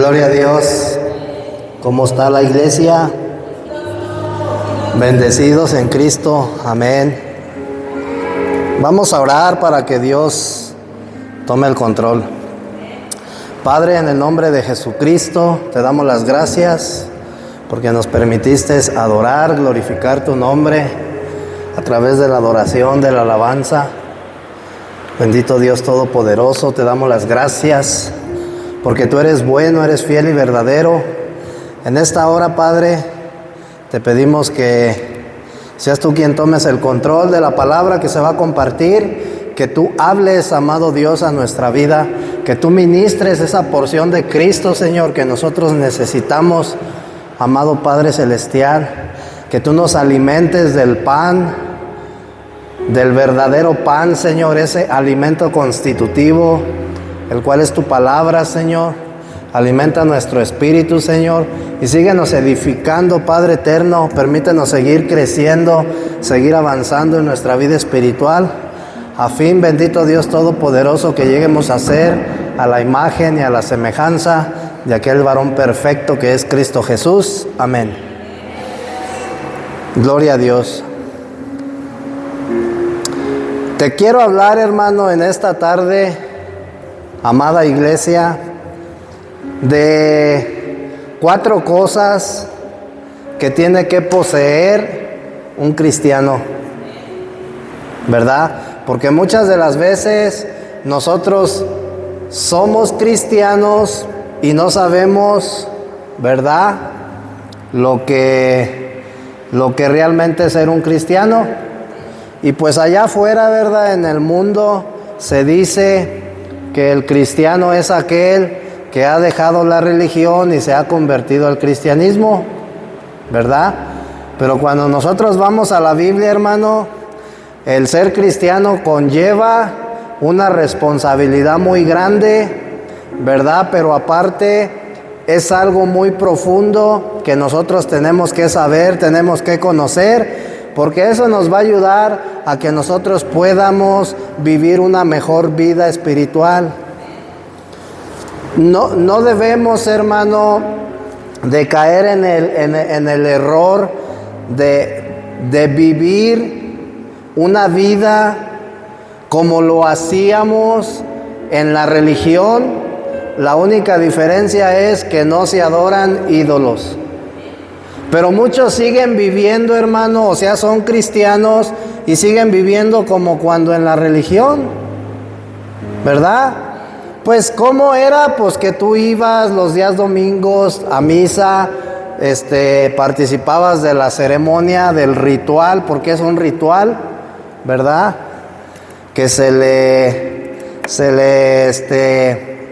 Gloria a Dios. ¿Cómo está la iglesia? Bendecidos en Cristo. Amén. Vamos a orar para que Dios tome el control. Padre, en el nombre de Jesucristo, te damos las gracias porque nos permitiste adorar, glorificar tu nombre a través de la adoración, de la alabanza. Bendito Dios Todopoderoso, te damos las gracias porque tú eres bueno, eres fiel y verdadero. En esta hora, Padre, te pedimos que seas tú quien tomes el control de la palabra que se va a compartir, que tú hables, amado Dios, a nuestra vida, que tú ministres esa porción de Cristo, Señor, que nosotros necesitamos, amado Padre Celestial, que tú nos alimentes del pan, del verdadero pan, Señor, ese alimento constitutivo, el cual es tu palabra, Señor. Alimenta nuestro espíritu, Señor, y síguenos edificando, Padre eterno. Permítenos seguir creciendo, seguir avanzando en nuestra vida espiritual, a fin, bendito Dios Todopoderoso, que lleguemos a ser a la imagen y a la semejanza de aquel varón perfecto que es Cristo Jesús. Amén. Gloria a Dios. Te quiero hablar, hermano, en esta tarde, amada iglesia, de 4 cosas que tiene que poseer un cristiano, ¿verdad? Porque muchas de las veces nosotros somos cristianos y no sabemos, ¿verdad?, lo que realmente es ser un cristiano. Y pues allá afuera, ¿verdad?, en el mundo se dice que el cristiano es aquel que ha dejado la religión y se ha convertido al cristianismo, ¿verdad? Pero cuando nosotros vamos a la Biblia, hermano, el ser cristiano conlleva una responsabilidad muy grande, ¿verdad? Pero aparte es algo muy profundo que nosotros tenemos que saber, tenemos que conocer, porque eso nos va a ayudar a que nosotros podamos vivir una mejor vida espiritual. No debemos, hermano, de caer en el error de vivir una vida como lo hacíamos en la religión. La única diferencia es que no se adoran ídolos. Pero muchos siguen viviendo, hermano, o sea, son cristianos y siguen viviendo como cuando en la religión, ¿verdad? Pues, ¿cómo era? Pues que tú ibas los días domingos a misa, participabas de la ceremonia, del ritual, porque es un ritual, ¿verdad? Que se le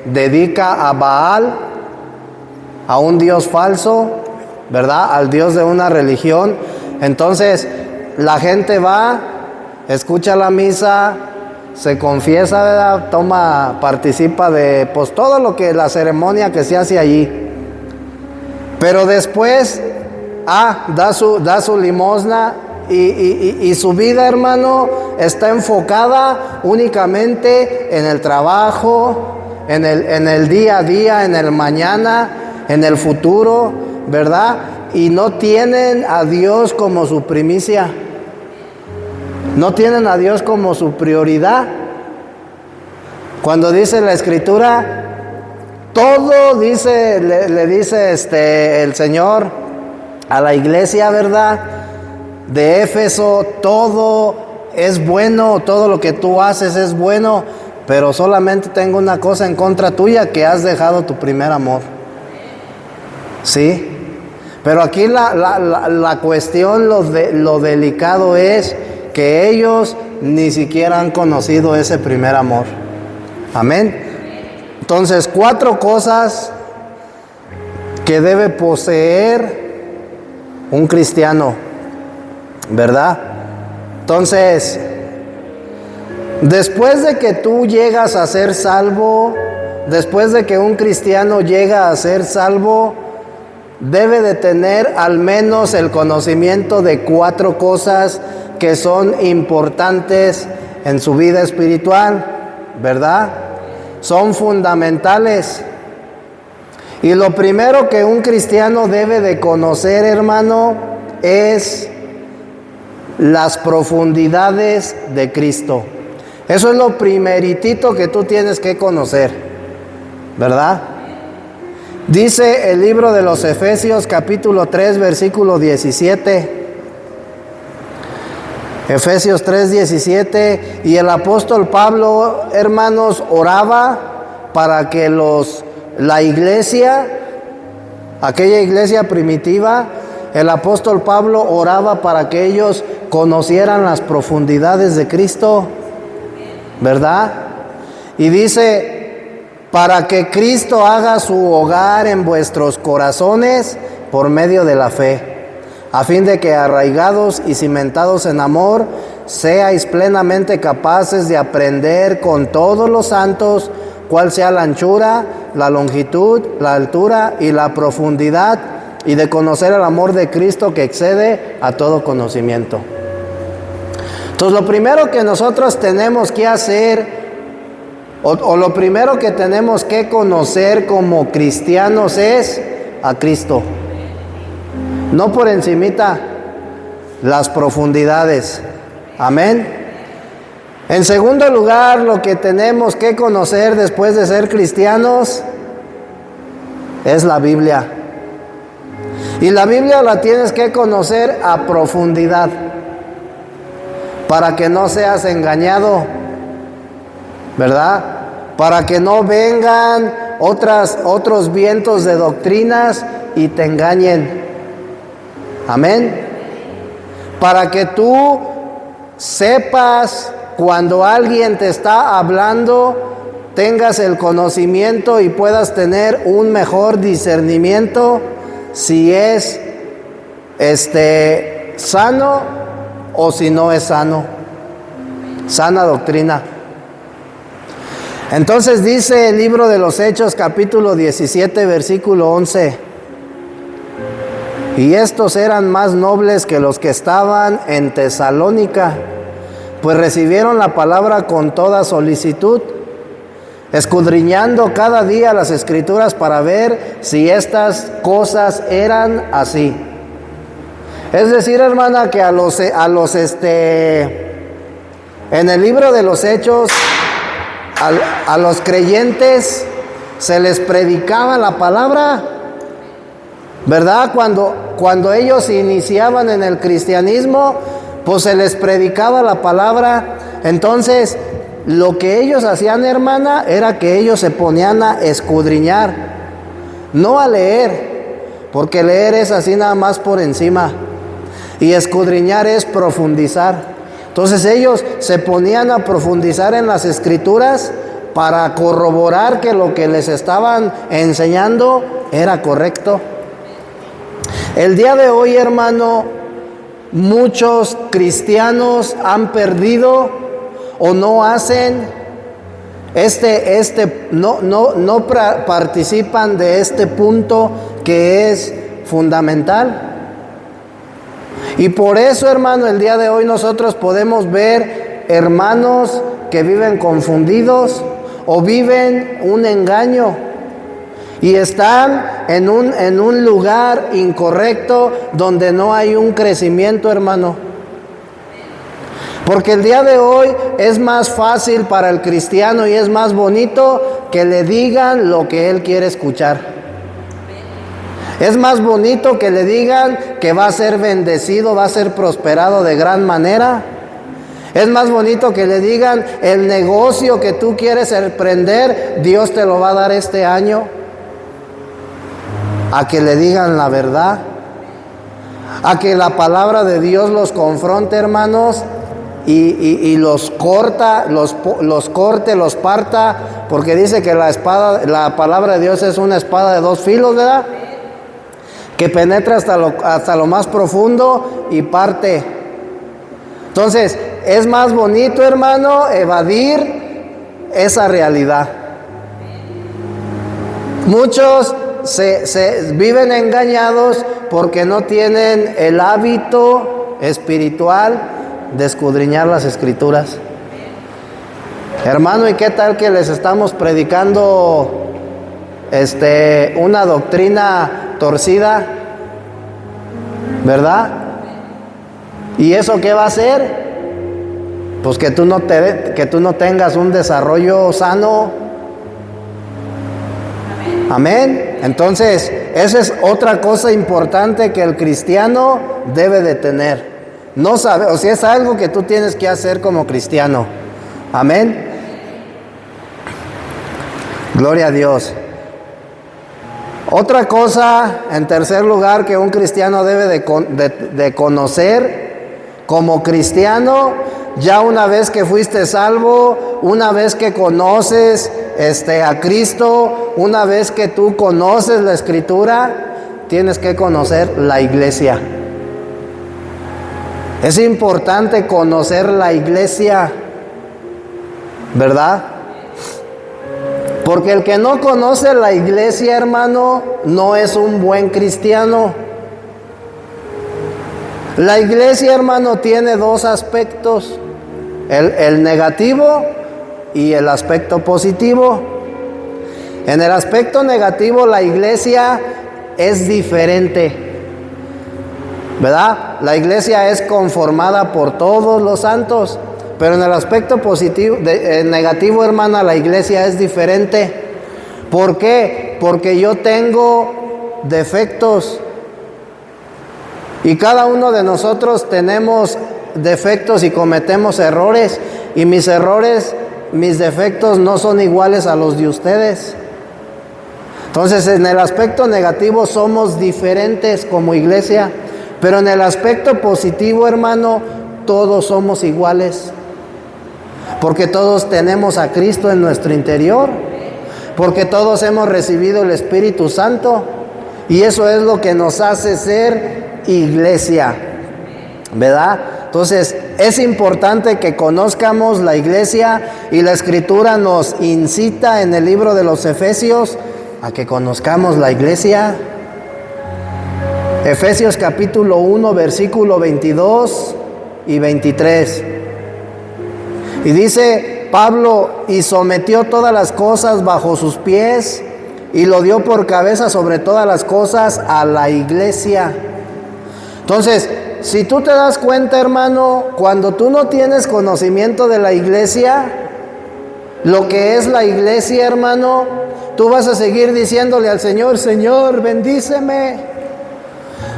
dedica a Baal, a un dios falso, ¿verdad?, al dios de una religión. Entonces la gente va, escucha la misa, se confiesa, ¿verdad?, participa de pues todo lo que la ceremonia que se hace allí, pero después da su limosna y su vida, hermano, está enfocada únicamente en el trabajo, en el día a día, en el mañana, en el futuro, ¿verdad? Y no tienen a Dios como su primicia, no tienen a Dios como su prioridad. Cuando dice la Escritura, todo dice, le dice el Señor a la iglesia, ¿verdad?, de Éfeso, todo es bueno, todo lo que tú haces es bueno, pero solamente tengo una cosa en contra tuya, que has dejado tu primer amor. ¿Sí? Pero aquí la cuestión, lo delicado es que ellos ni siquiera han conocido ese primer amor. Amén. Entonces, 4 cosas que debe poseer un cristiano, ¿verdad? Entonces, después de que tú llegas a ser salvo, después de que un cristiano llega a ser salvo, debe de tener al menos el conocimiento de 4 cosas que son importantes en su vida espiritual, ¿verdad? Son fundamentales. Y lo primero que un cristiano debe de conocer, hermano, es las profundidades de Cristo. Eso es lo primeritito que tú tienes que conocer, ¿verdad? Dice el libro de los Efesios capítulo 3 versículo 17. Efesios 3:17, y el apóstol Pablo, hermanos, oraba para que la iglesia, aquella iglesia primitiva, el apóstol Pablo oraba para que ellos conocieran las profundidades de Cristo, ¿verdad? Y dice, para que Cristo haga su hogar en vuestros corazones por medio de la fe, a fin de que arraigados y cimentados en amor, seáis plenamente capaces de aprender con todos los santos cuál sea la anchura, la longitud, la altura y la profundidad, y de conocer el amor de Cristo que excede a todo conocimiento. Entonces, lo primero que nosotros tenemos que hacer, o lo primero que tenemos que conocer como cristianos, es a Cristo. No por encimita, las profundidades. Amén. En segundo lugar, lo que tenemos que conocer después de ser cristianos es la Biblia. Y la Biblia la tienes que conocer a profundidad, para que no seas engañado, ¿verdad? Para que no vengan otros vientos de doctrinas y te engañen. Amén. Para que tú sepas cuando alguien te está hablando, tengas el conocimiento y puedas tener un mejor discernimiento si es sano o si no es sano. Sana doctrina. Entonces dice el libro de los Hechos capítulo 17 versículo 11. Y estos eran más nobles que los que estaban en Tesalónica, pues recibieron la palabra con toda solicitud, escudriñando cada día las Escrituras para ver si estas cosas eran así. Es decir, hermana, que en el libro de los Hechos, a los creyentes se les predicaba la palabra, ¿verdad? Cuando ellos iniciaban en el cristianismo, pues se les predicaba la palabra. Entonces, lo que ellos hacían, hermana, era que ellos se ponían a escudriñar, no a leer, porque leer es así nada más por encima, y escudriñar es profundizar. Entonces ellos se ponían a profundizar en las Escrituras para corroborar que lo que les estaban enseñando era correcto. El día de hoy, hermano, muchos cristianos han perdido o no hacen no participan de este punto que es fundamental. Y por eso, hermano, el día de hoy nosotros podemos ver hermanos que viven confundidos o viven un engaño. Y están en un lugar incorrecto donde no hay un crecimiento, hermano. Porque el día de hoy es más fácil para el cristiano y es más bonito que le digan lo que él quiere escuchar. Es más bonito que le digan que va a ser bendecido, va a ser prosperado de gran manera. Es más bonito que le digan el negocio que tú quieres emprender, Dios te lo va a dar este año. A que le digan la verdad, a que la palabra de Dios los confronte, hermanos, y los corta, los corte, los parta, porque dice que la palabra de Dios es una espada de dos filos, ¿verdad? Que penetra hasta lo más profundo y parte. Entonces, es más bonito, hermano, evadir esa realidad. Muchos se viven engañados porque no tienen el hábito espiritual de escudriñar las Escrituras. Hermano, ¿y qué tal que les estamos predicando una doctrina torcida, ¿verdad? ¿Y eso qué va a hacer? Pues que tú no tengas un desarrollo sano. Amén. Entonces, esa es otra cosa importante que el cristiano debe de tener. No sabe, o sea, es algo que tú tienes que hacer como cristiano. Amén. Gloria a Dios. Otra cosa, en tercer lugar, que un cristiano debe de conocer como cristiano, ya una vez que fuiste salvo, una vez que conoces a Cristo, una vez que tú conoces la Escritura, tienes que conocer la iglesia. Es importante conocer la iglesia, ¿verdad? Porque el que no conoce la iglesia, hermano, no es un buen cristiano. La iglesia, hermano, tiene dos aspectos, el negativo y el aspecto positivo. En el aspecto negativo, la iglesia es diferente, ¿verdad? La iglesia es conformada por todos los santos. Pero en el aspecto positivo, negativo, hermana, la iglesia es diferente. ¿Por qué? Porque yo tengo defectos. Y cada uno de nosotros tenemos defectos y cometemos errores. Y mis defectos no son iguales a los de ustedes. Entonces, en el aspecto negativo somos diferentes como iglesia. Pero en el aspecto positivo, hermano, todos somos iguales. Porque todos tenemos a Cristo en nuestro interior. Porque todos hemos recibido el Espíritu Santo. Y eso es lo que nos hace ser iglesia, ¿verdad? Entonces, es importante que conozcamos la iglesia. Y la Escritura nos incita en el libro de los Efesios a que conozcamos la iglesia. Efesios capítulo 1, versículo 22 y 23. Y dice Pablo, y sometió todas las cosas bajo sus pies, y lo dio por cabeza sobre todas las cosas a la iglesia. Entonces, si tú te das cuenta, hermano, cuando tú no tienes conocimiento de la iglesia, lo que es la iglesia, hermano, tú vas a seguir diciéndole al Señor, Señor, bendíceme.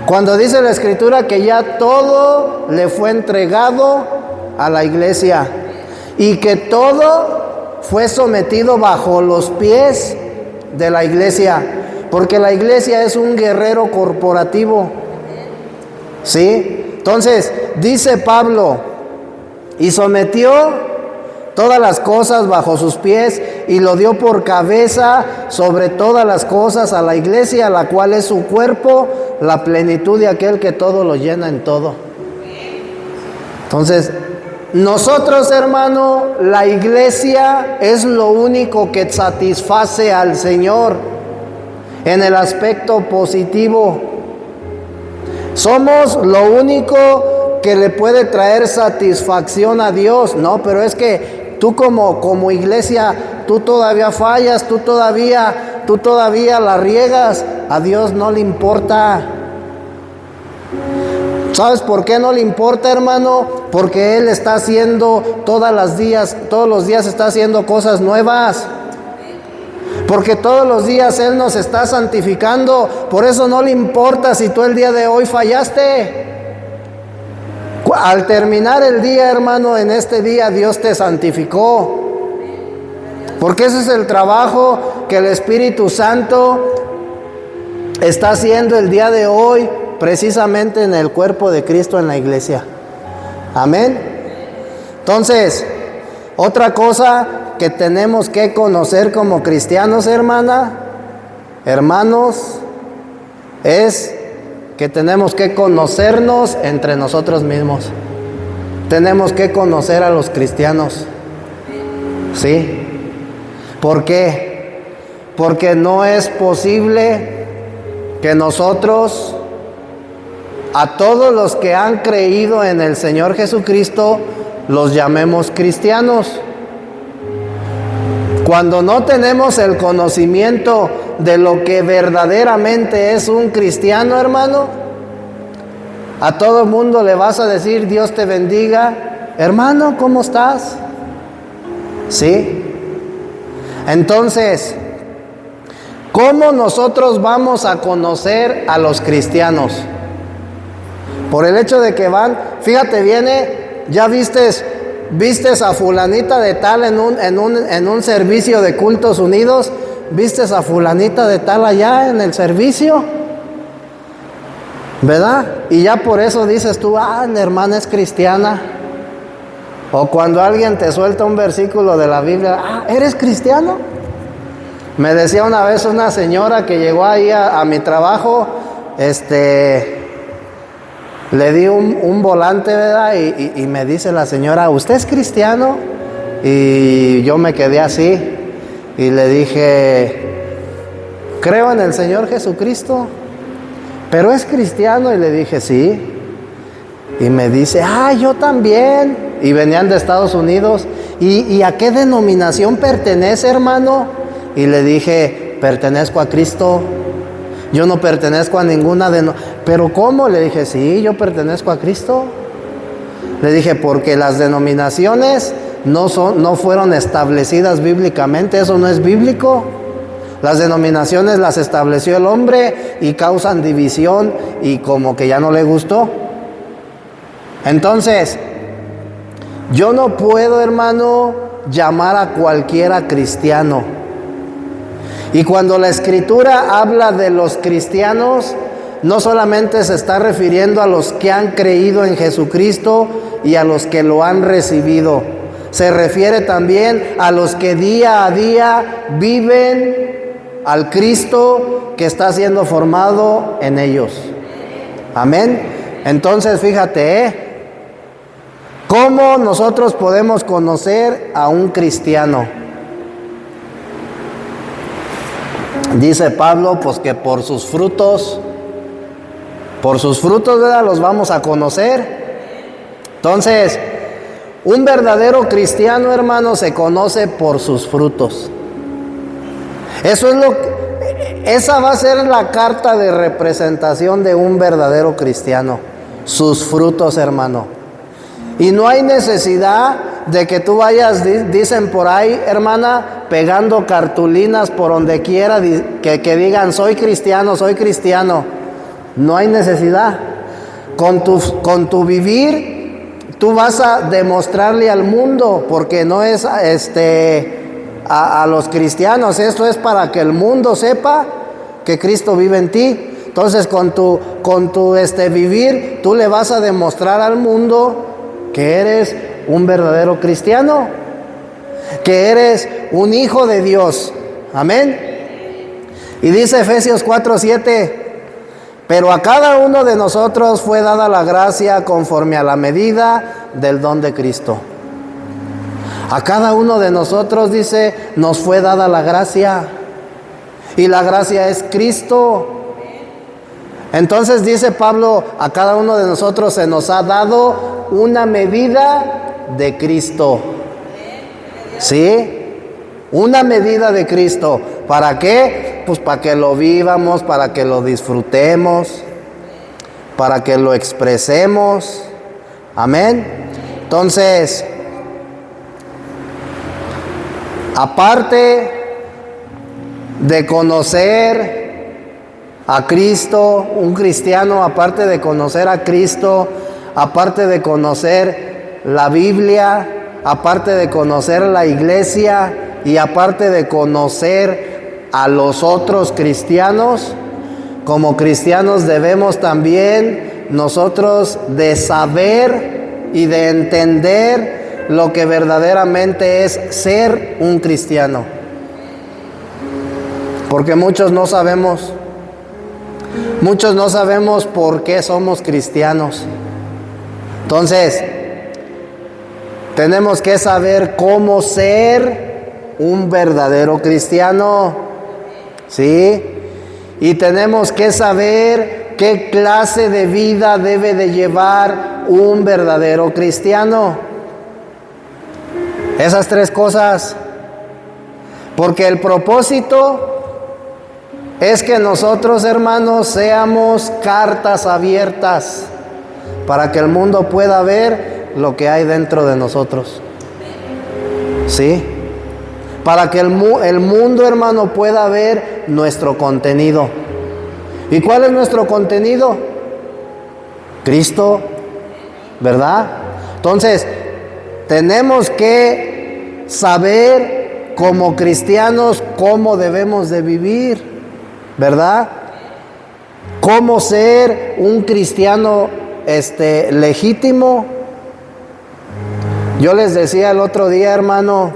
Cuando dice la Escritura que ya todo le fue entregado a la iglesia. Y que todo fue sometido bajo los pies de la iglesia. Porque la iglesia es un guerrero corporativo. ¿Sí? Entonces, dice Pablo, y sometió todas las cosas bajo sus pies, y lo dio por cabeza sobre todas las cosas a la iglesia, la cual es su cuerpo, la plenitud de aquel que todo lo llena en todo. Entonces, nosotros, hermano, la iglesia es lo único que satisface al Señor en el aspecto positivo. Somos lo único que le puede traer satisfacción a Dios. No, pero es que tú como iglesia, tú todavía fallas, tú todavía la riegas. A Dios no le importa. ¿Sabes por qué no le importa, hermano? Porque Él está haciendo todos los días está haciendo cosas nuevas. Porque todos los días Él nos está santificando. Por eso no le importa si tú el día de hoy fallaste. Al terminar el día, hermano, en este día Dios te santificó. Porque ese es el trabajo que el Espíritu Santo está haciendo el día de hoy, precisamente en el cuerpo de Cristo en la iglesia. Amén. Entonces, otra cosa que tenemos que conocer como cristianos, hermanos, es que tenemos que conocernos entre nosotros mismos. Tenemos que conocer a los cristianos. ¿Sí? ¿Por qué? Porque no es posible que nosotros, a todos los que han creído en el Señor Jesucristo, los llamemos cristianos. Cuando no tenemos el conocimiento de lo que verdaderamente es un cristiano, hermano, a todo el mundo le vas a decir, Dios te bendiga, hermano, ¿cómo estás? ¿Sí? Entonces, ¿cómo nosotros vamos a conocer a los cristianos? Por el hecho de que van, fíjate, ya vistes a fulanita de tal en un servicio de cultos unidos, vistes a fulanita de tal allá en el servicio, ¿verdad? Y ya por eso dices tú, la hermana es cristiana. O cuando alguien te suelta un versículo de la Biblia, ¿eres cristiano? Me decía una vez una señora que llegó ahí a mi trabajo, le di un volante, ¿verdad? Y me dice la señora, ¿usted es cristiano? Y yo me quedé así y le dije, creo en el Señor Jesucristo, pero es cristiano. Y le dije, sí. Y me dice, yo también. Y venían de Estados Unidos. ¿Y a qué denominación pertenece, hermano? Y le dije, pertenezco a Cristo. Yo no pertenezco a ninguna ¿Pero cómo? Le dije, sí, yo pertenezco a Cristo. Le dije, porque las denominaciones no fueron establecidas bíblicamente, eso no es bíblico. Las denominaciones las estableció el hombre y causan división y como que ya no le gustó. Entonces, yo no puedo, hermano, llamar a cualquiera cristiano. Y cuando la Escritura habla de los cristianos, no solamente se está refiriendo a los que han creído en Jesucristo y a los que lo han recibido. Se refiere también a los que día a día viven al Cristo que está siendo formado en ellos. Amén. Entonces, fíjate, ¿cómo nosotros podemos conocer a un cristiano? Dice Pablo, pues que por sus frutos, ¿verdad?, los vamos a conocer. Entonces, un verdadero cristiano, hermano, se conoce por sus frutos. Esa va a ser la carta de representación de un verdadero cristiano. Sus frutos, hermano. Y no hay necesidad de que tú vayas, dicen por ahí, hermana, pegando cartulinas por donde quiera que digan, soy cristiano, soy cristiano. No hay necesidad. Con tu vivir, tú vas a demostrarle al mundo, porque no es a los cristianos, esto es para que el mundo sepa que Cristo vive en ti. Entonces, con tu vivir, tú le vas a demostrar al mundo que eres un verdadero cristiano, que eres un hijo de Dios. Amén. Y dice Efesios 4:7, pero a cada uno de nosotros fue dada la gracia conforme a la medida del don de Cristo. A cada uno de nosotros, dice, nos fue dada la gracia. Y la gracia es Cristo. Entonces dice Pablo, a cada uno de nosotros se nos ha dado una medida de Cristo. ¿Sí? Una medida de Cristo. ¿Para qué? Pues para que lo vivamos, para que lo disfrutemos, para que lo expresemos. Amén. Entonces, aparte de conocer a Cristo, un cristiano, aparte de conocer a Cristo, aparte de conocer la Biblia, aparte de conocer la iglesia y aparte de conocer a los otros cristianos, como cristianos debemos también nosotros de saber y de entender lo que verdaderamente es ser un cristiano. Porque muchos no sabemos por qué somos cristianos. Entonces, tenemos que saber cómo ser un verdadero cristiano, ¿sí? Y tenemos que saber qué clase de vida debe de llevar un verdadero cristiano. Esas tres cosas. Porque el propósito es que nosotros, hermanos, seamos cartas abiertas para que el mundo pueda ver lo que hay dentro de nosotros. ¿Sí? Para que el mundo, hermano, pueda ver nuestro contenido. ¿Y cuál es nuestro contenido? Cristo, ¿verdad? Entonces, tenemos que saber como cristianos cómo debemos de vivir, ¿verdad? Cómo ser un cristiano legítimo. Yo les decía el otro día, hermano,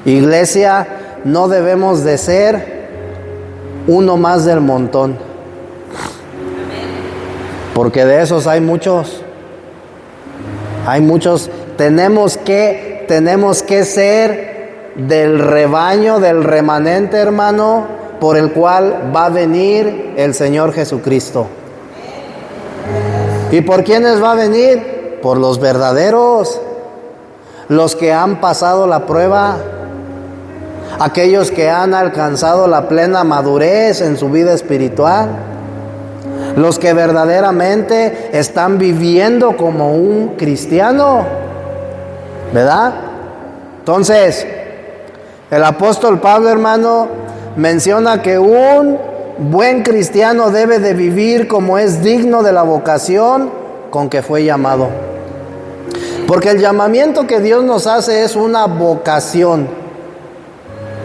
iglesia, no debemos de ser uno más del montón, porque de esos hay muchos. Tenemos que ser del rebaño, del remanente, hermano, por el cual va a venir el Señor Jesucristo. ¿Y por quiénes va a venir? Por los verdaderos, los que han pasado la prueba, aquellos que han alcanzado la plena madurez en su vida espiritual, los que verdaderamente están viviendo como un cristiano, ¿verdad? Entonces, el apóstol Pablo, hermano, menciona que un buen cristiano debe de vivir como es digno de la vocación con que fue llamado. Porque el llamamiento que Dios nos hace es una vocación,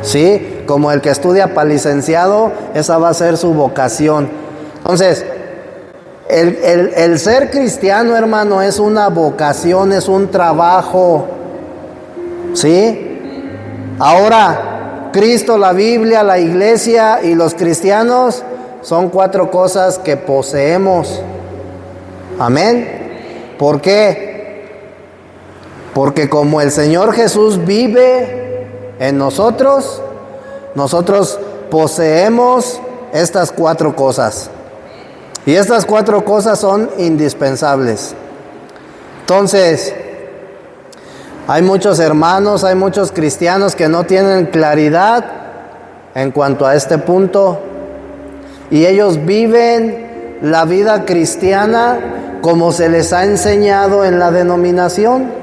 ¿sí? Como el que estudia para licenciado, esa va a ser su vocación. Entonces, el ser cristiano, hermano, es una vocación, es un trabajo, ¿sí? Ahora, Cristo, la Biblia, la iglesia y los cristianos son 4 cosas que poseemos. Amén. ¿Por qué? Porque como el Señor Jesús vive en nosotros, nosotros poseemos estas 4 cosas. Y estas 4 cosas son indispensables. Entonces, hay muchos hermanos, hay muchos cristianos que no tienen claridad en cuanto a este punto. Y ellos viven la vida cristiana como se les ha enseñado en la denominación.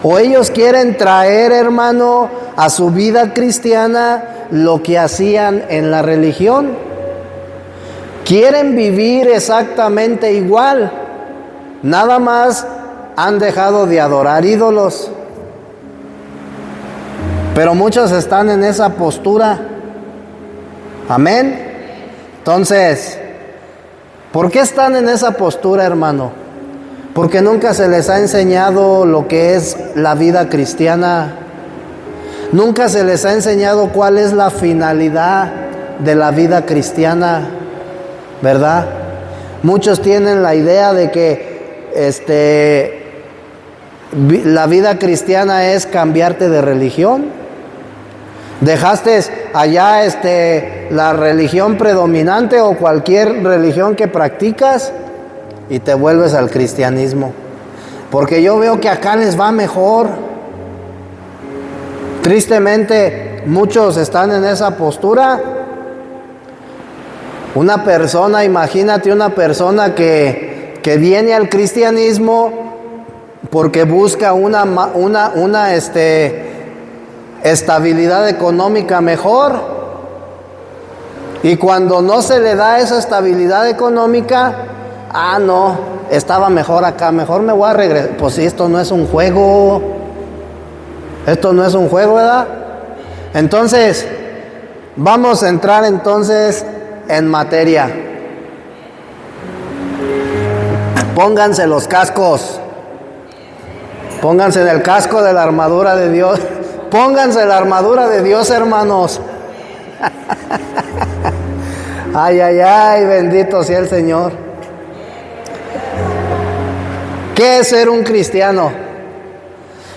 O ellos quieren traer, hermano, a su vida cristiana lo que hacían en la religión. Quieren vivir exactamente igual, nada más han dejado de adorar ídolos. Pero muchos están en esa postura. Amén. Entonces, ¿por qué están en esa postura, hermano? Porque nunca se les ha enseñado lo que es la vida cristiana. Nunca se les ha enseñado cuál es la finalidad de la vida cristiana, ¿verdad? Muchos tienen la idea de que la vida cristiana es cambiarte de religión. Dejaste allá la religión predominante o cualquier religión que practicas y te vuelves al cristianismo. Porque yo veo que acá les va mejor. Tristemente, muchos están en esa postura. Una persona, imagínate una persona que viene al cristianismo porque busca una estabilidad económica mejor, y cuando no se le da esa estabilidad económica, no, estaba mejor acá, mejor me voy a regresar. Pues si esto no es un juego, ¿verdad? Entonces, vamos a entrar entonces en materia. Pónganse los cascos. Pónganse en el casco de la armadura de Dios. Pónganse la armadura de Dios, hermanos. Ay, ay, ay, bendito sea el Señor. ¿Qué es ser un cristiano?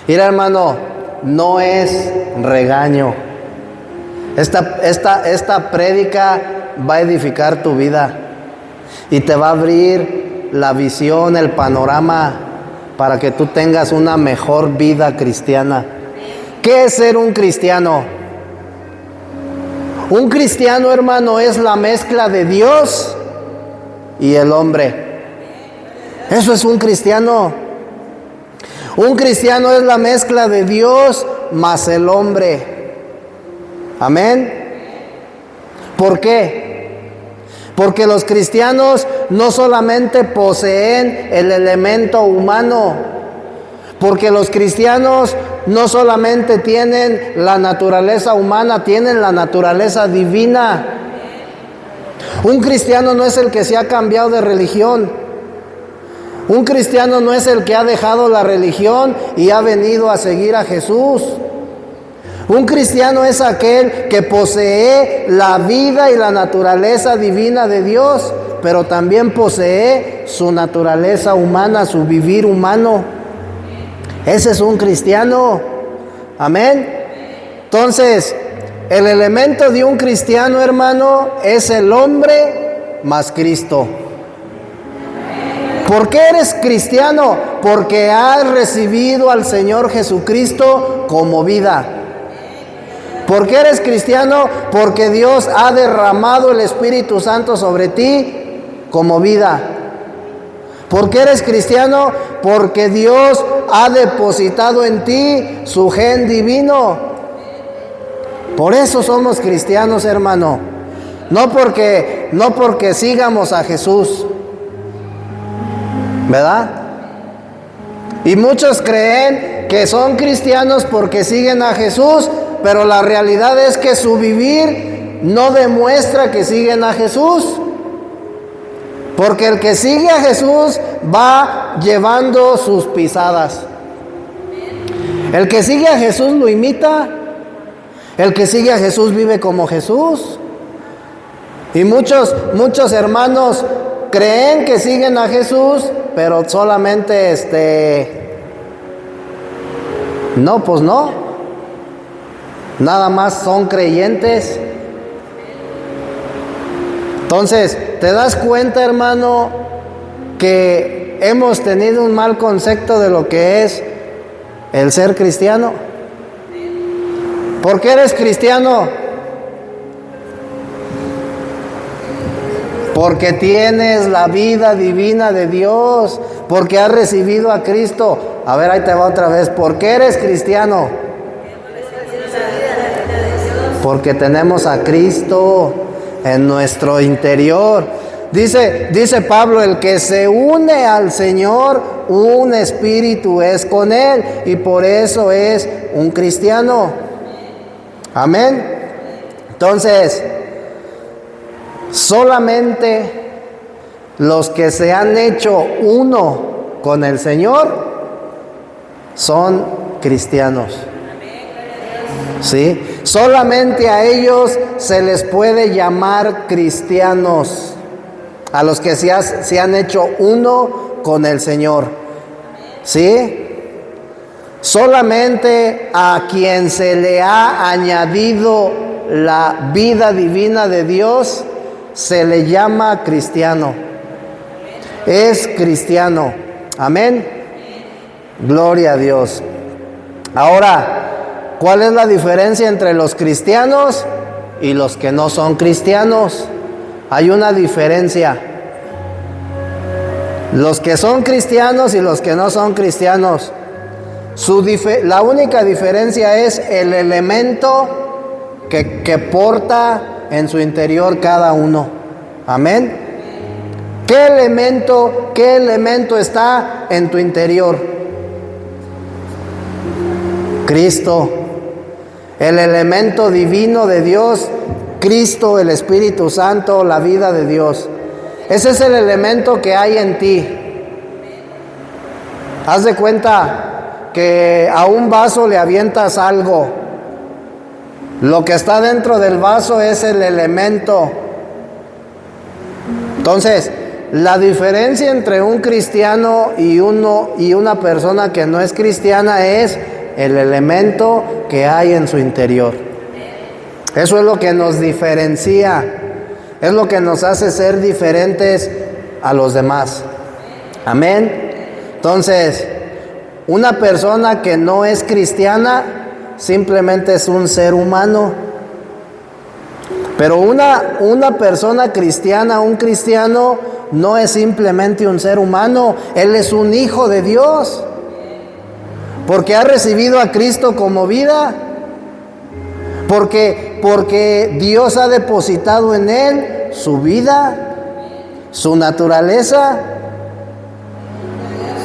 Mira, hermano, no es regaño. Esta prédica va a edificar tu vida y te va a abrir la visión, el panorama para que tú tengas una mejor vida cristiana. ¿Qué es ser un cristiano? Un cristiano, hermano, es la mezcla de Dios y el hombre. Eso es un cristiano. Un cristiano es la mezcla de Dios más el hombre. Amén. ¿Por qué? Porque los cristianos no solamente poseen el elemento humano, porque los cristianos no solamente tienen la naturaleza humana, tienen la naturaleza divina. Un cristiano no es el que se ha cambiado de religión. Un cristiano no es el que ha dejado la religión y ha venido a seguir a Jesús. Un cristiano es aquel que posee la vida y la naturaleza divina de Dios, pero también posee su naturaleza humana, su vivir humano. Ese es un cristiano. Amén. Entonces, el elemento de un cristiano, hermano, es el hombre más Cristo. ¿Por qué eres cristiano? Porque has recibido al Señor Jesucristo como vida. ¿Por qué eres cristiano? Porque Dios ha derramado el Espíritu Santo sobre ti como vida. ¿Por qué eres cristiano? Porque Dios ha depositado en ti su gen divino. Por eso somos cristianos, hermano. No porque sigamos a Jesús, ¿verdad? Y muchos creen que son cristianos porque siguen a Jesús, pero la realidad es que su vivir no demuestra que siguen a Jesús. Porque el que sigue a Jesús va llevando sus pisadas. El que sigue a Jesús lo imita. El que sigue a Jesús vive como Jesús. Y muchos hermanos creen que siguen a Jesús, pero solamente no, pues no. Nada más son creyentes. Entonces, ¿te das cuenta, hermano, que hemos tenido un mal concepto de lo que es el ser cristiano? ¿Por qué eres cristiano? Porque tienes la vida divina de Dios, porque has recibido a Cristo. A ver, ahí te va otra vez. ¿Por qué eres cristiano? Porque tenemos a Cristo en nuestro interior. Dice Pablo, el que se une al Señor, un espíritu es con Él, y por eso es un cristiano. Amén. Entonces, solamente los que se han hecho uno con el Señor son cristianos. ¿Sí? Solamente a ellos se les puede llamar cristianos, a los que se han hecho uno con el Señor. ¿Sí? Solamente a quien se le ha añadido la vida divina de Dios se le llama cristiano. Es cristiano. Amén. Gloria a Dios. Ahora, ¿cuál es la diferencia entre los cristianos y los que no son cristianos? Hay una diferencia. Los que son cristianos y los que no son cristianos, la única diferencia es el elemento que porta en su interior cada uno. Amén. ¿Qué elemento está en tu interior? Cristo. El elemento divino de Dios, Cristo, el Espíritu Santo, la vida de Dios. Ese es el elemento que hay en ti. Haz de cuenta que a un vaso le avientas algo. Lo que está dentro del vaso es el elemento. Entonces, la diferencia entre un cristiano y una persona que no es cristiana es el elemento que hay en su interior. Eso es lo que nos diferencia, es lo que nos hace ser diferentes a los demás. Amén. Entonces, una persona que no es cristiana simplemente es un ser humano. Pero una persona cristiana, un cristiano, no es simplemente un ser humano, él es un hijo de Dios, porque ha recibido a Cristo como vida, porque Dios ha depositado en él su vida, su naturaleza,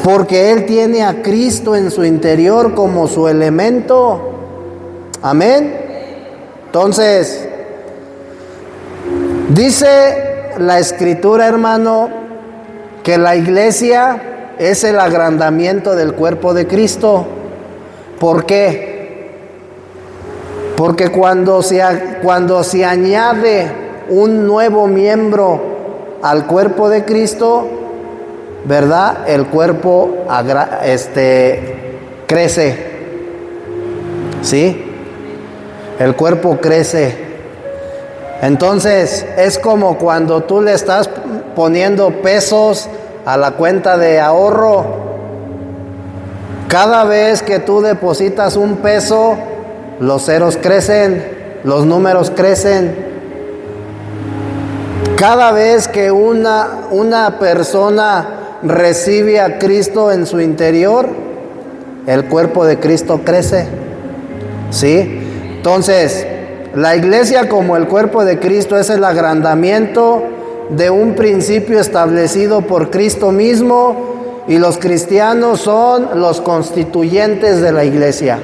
porque él tiene a Cristo en su interior como su elemento. Amén. Entonces, dice la Escritura, hermano, que la iglesia es el agrandamiento del cuerpo de Cristo. ¿Por qué? Porque cuando se añade un nuevo miembro al cuerpo de Cristo, ¿verdad? El cuerpo crece. ¿Sí? El cuerpo crece. Entonces, es como cuando tú le estás poniendo pesos a la cuenta de ahorro. Cada vez que tú depositas un peso, los ceros crecen, los números crecen. Cada vez que una persona recibe a Cristo en su interior, el cuerpo de Cristo crece. ¿Sí? Entonces, la iglesia como el cuerpo de Cristo es el agrandamiento de un principio establecido por Cristo mismo, y los cristianos son los constituyentes de la iglesia.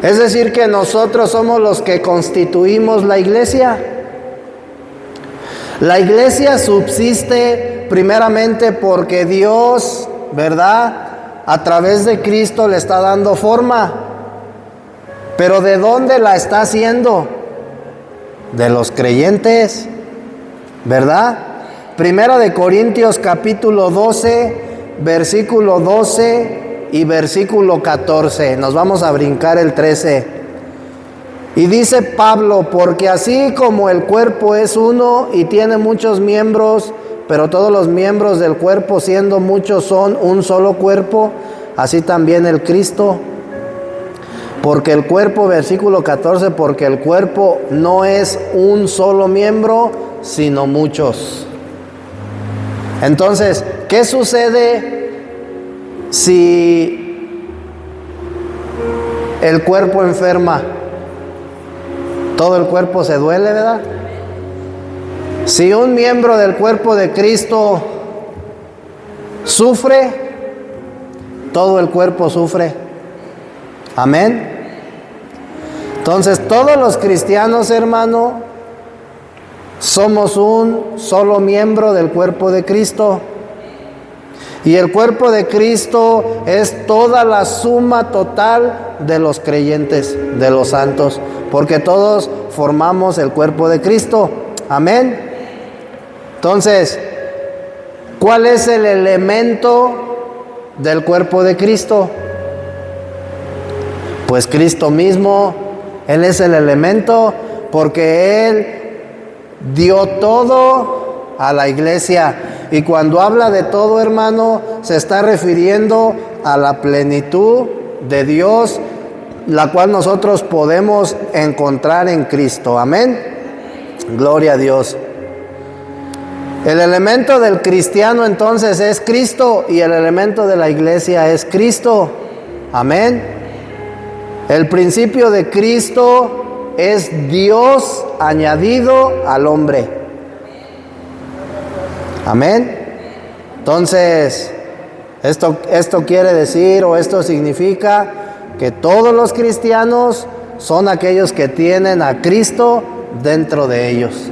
Es decir, que nosotros somos los que constituimos la iglesia. La iglesia subsiste primeramente porque Dios, ¿verdad?, a través de Cristo le está dando forma. Pero ¿de dónde la está haciendo? De los creyentes, ¿verdad? Primera de Corintios capítulo 12, versículo 12 y versículo 14. Nos vamos a brincar el 13. Y dice Pablo: porque así como el cuerpo es uno y tiene muchos miembros, pero todos los miembros del cuerpo, siendo muchos, son un solo cuerpo, así también el Cristo. Porque el cuerpo, versículo 14, porque el cuerpo no es un solo miembro, sino muchos. Entonces, ¿qué sucede si el cuerpo enferma? Todo el cuerpo se duele, ¿verdad? Si un miembro del cuerpo de Cristo sufre, todo el cuerpo sufre. Amén. Entonces, todos los cristianos, hermano, somos un solo miembro del cuerpo de Cristo. Y el cuerpo de Cristo es toda la suma total de los creyentes, de los santos, porque todos formamos el cuerpo de Cristo. Amén. Entonces, ¿cuál es el elemento del cuerpo de Cristo? Pues Cristo mismo. Él es el elemento, porque Él dio todo a la iglesia. Y cuando habla de todo, hermano, se está refiriendo a la plenitud de Dios, la cual nosotros podemos encontrar en Cristo. Amén. Gloria a Dios. El elemento del cristiano entonces es Cristo, y el elemento de la iglesia es Cristo. Amén. El principio de Cristo es Dios añadido al hombre. Amén. Entonces, esto quiere decir, o esto significa, que todos los cristianos son aquellos que tienen a Cristo dentro de ellos.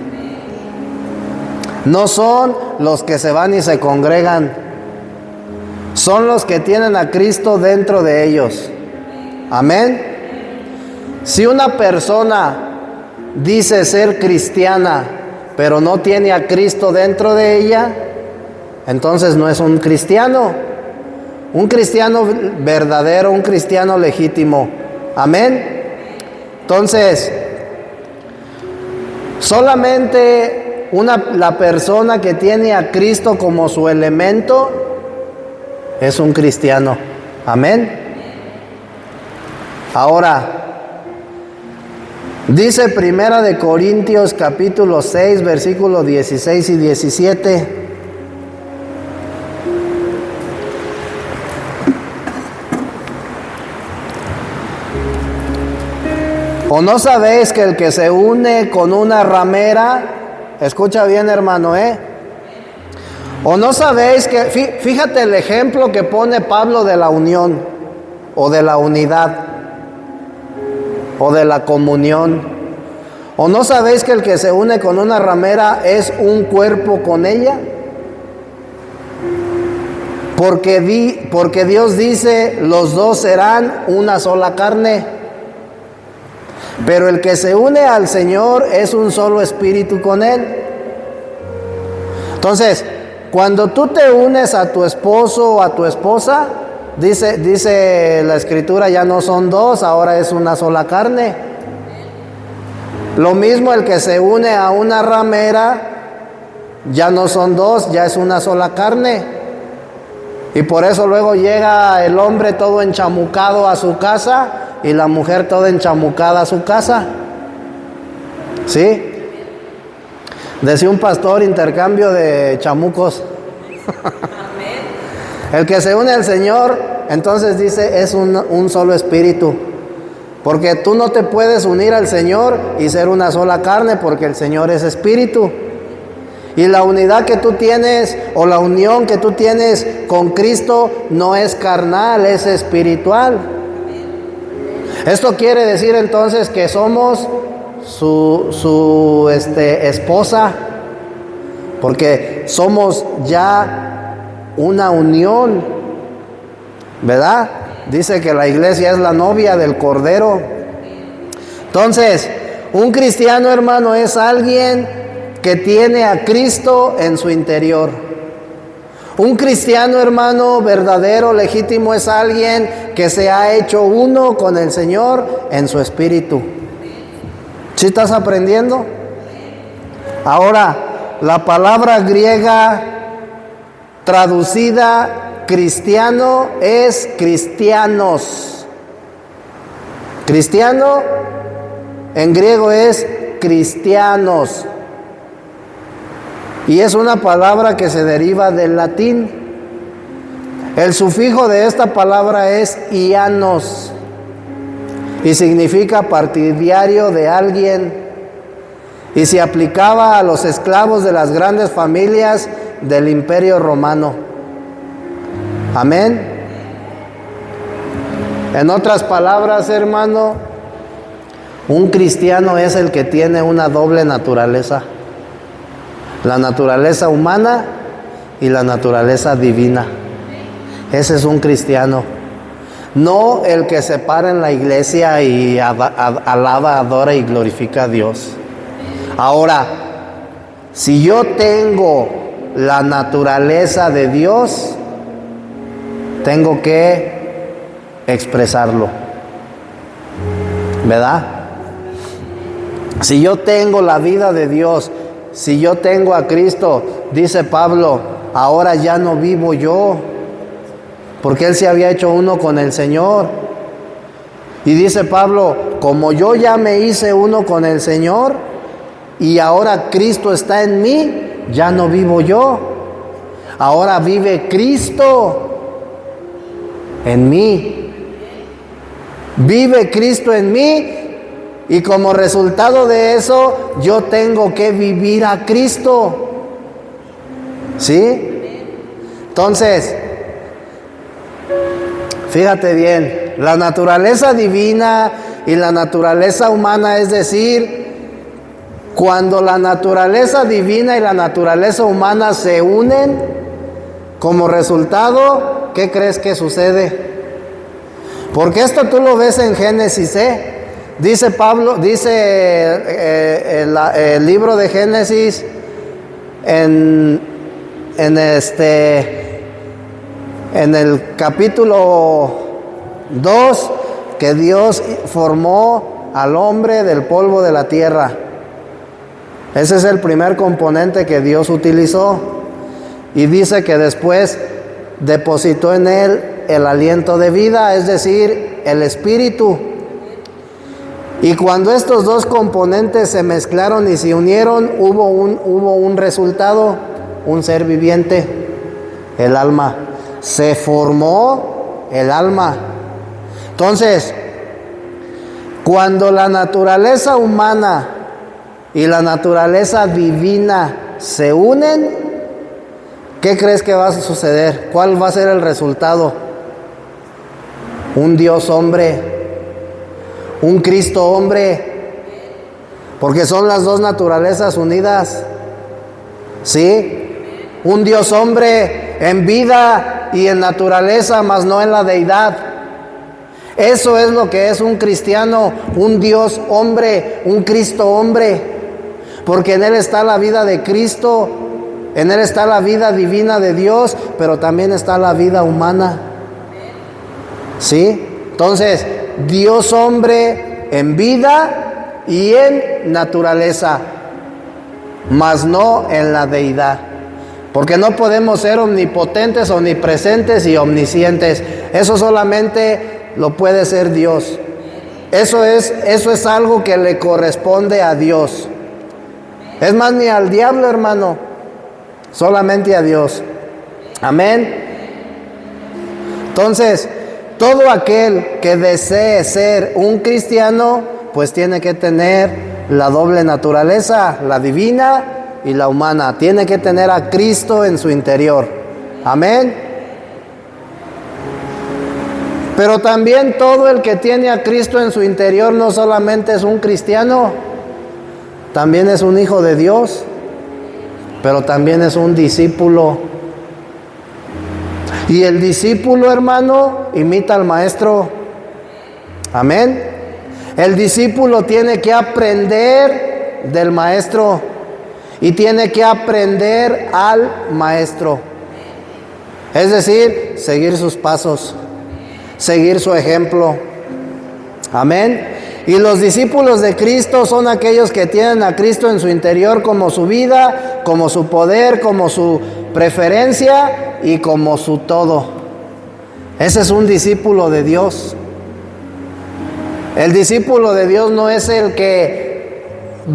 No son los que se van y se congregan, son los que tienen a Cristo dentro de ellos. Amén. Si una persona dice ser cristiana, pero no tiene a Cristo dentro de ella, entonces no es un cristiano verdadero, un cristiano legítimo. Amén. Entonces, solamente la persona que tiene a Cristo como su elemento es un cristiano. Amén. Ahora, Dice Primera de Corintios capítulo 6, versículos 16 y 17. ¿O no sabéis que el que se une con una ramera, escucha bien hermano, ¿o no sabéis que, fíjate el ejemplo que pone Pablo de la unión, o de la unidad, o de la comunión? ¿O no sabéis que el que se une con una ramera es un cuerpo con ella? Porque Dios dice, los dos serán una sola carne. Pero el que se une al Señor es un solo espíritu con Él. Entonces, cuando tú te unes a tu esposo o a tu esposa, dice la Escritura, ya no son dos, ahora es una sola carne. Lo mismo el que se une a una ramera, ya no son dos, ya es una sola carne. Y por eso luego llega el hombre todo enchamucado a su casa y la mujer toda enchamucada a su casa. ¿Sí? Decía un pastor, intercambio de chamucos. El que se une al Señor, entonces dice, es un solo espíritu. Porque tú no te puedes unir al Señor y ser una sola carne, porque el Señor es espíritu. Y la unidad que tú tienes, o la unión que tú tienes con Cristo, no es carnal, es espiritual. Esto quiere decir entonces que somos su esposa, porque somos ya una unión, ¿verdad? Dice que la iglesia es la novia del Cordero. Entonces, un cristiano, hermano, es alguien que tiene a Cristo en su interior. Un cristiano, hermano, verdadero, legítimo, es alguien que se ha hecho uno con el Señor en su espíritu. ¿Sí estás aprendiendo? Ahora, la palabra griega traducida cristiano es cristianos. Cristiano en griego es cristianos. Y es una palabra que se deriva del latín. El sufijo de esta palabra es ianos y significa partidario de alguien, y se aplicaba a los esclavos de las grandes familias del Imperio Romano. Amén. En otras palabras, hermano, un cristiano es el que tiene una doble naturaleza: la naturaleza humana y la naturaleza divina. Ese es un cristiano. No el que se para en la iglesia y alaba, adora y glorifica a Dios. Ahora, si yo tengo la naturaleza de Dios, tengo que expresarlo, ¿verdad? Si yo tengo la vida de Dios, si yo tengo a Cristo, dice Pablo, ahora ya no vivo yo, porque Él se había hecho uno con el Señor. Y dice Pablo, como yo ya me hice uno con el Señor y ahora Cristo está en mí, ya no vivo yo, ahora vive Cristo en mí. Vive Cristo en mí, y como resultado de eso, yo tengo que vivir a Cristo. ¿Sí? Entonces, fíjate bien, la naturaleza divina y la naturaleza humana, es decir, cuando la naturaleza divina y la naturaleza humana se unen, como resultado, ¿qué crees que sucede? Porque esto tú lo ves en Génesis, Dice Pablo, dice el libro de Génesis en el capítulo 2, que Dios formó al hombre del polvo de la tierra. Ese es el primer componente que Dios utilizó. Y dice que después depositó en él el aliento de vida, es decir, el espíritu. Y cuando estos dos componentes se mezclaron y se unieron, hubo un resultado, un ser viviente, el alma. Se formó el alma. Entonces, cuando la naturaleza humana y la naturaleza divina se unen, ¿qué crees que va a suceder? ¿Cuál va a ser el resultado? Un Dios hombre, un Cristo hombre, porque son las dos naturalezas unidas, ¿sí? Un Dios hombre en vida y en naturaleza, mas no en la deidad. Eso es lo que es un cristiano, un Dios hombre, un Cristo hombre, porque en Él está la vida de Cristo, en Él está la vida divina de Dios, pero también está la vida humana, ¿sí? Entonces, Dios hombre en vida y en naturaleza, mas no en la deidad. Porque no podemos ser omnipotentes, omnipresentes y omniscientes. Eso solamente lo puede ser Dios. Eso es algo que le corresponde a Dios. Es más, ni al diablo, hermano, solamente a Dios. Amén. Entonces, todo aquel que desee ser un cristiano, pues tiene que tener la doble naturaleza, la divina y la humana. Tiene que tener a Cristo en su interior. Amén. Pero también todo el que tiene a Cristo en su interior no solamente es un cristiano, también es un hijo de Dios, pero también es un discípulo. Y el discípulo, hermano, imita al maestro. Amén. El discípulo tiene que aprender del maestro y tiene que aprender al maestro. Es decir, seguir sus pasos, seguir su ejemplo. Amén. Y los discípulos de Cristo son aquellos que tienen a Cristo en su interior como su vida, como su poder, como su preferencia y como su todo. Ese es un discípulo de Dios. El discípulo de Dios no es el que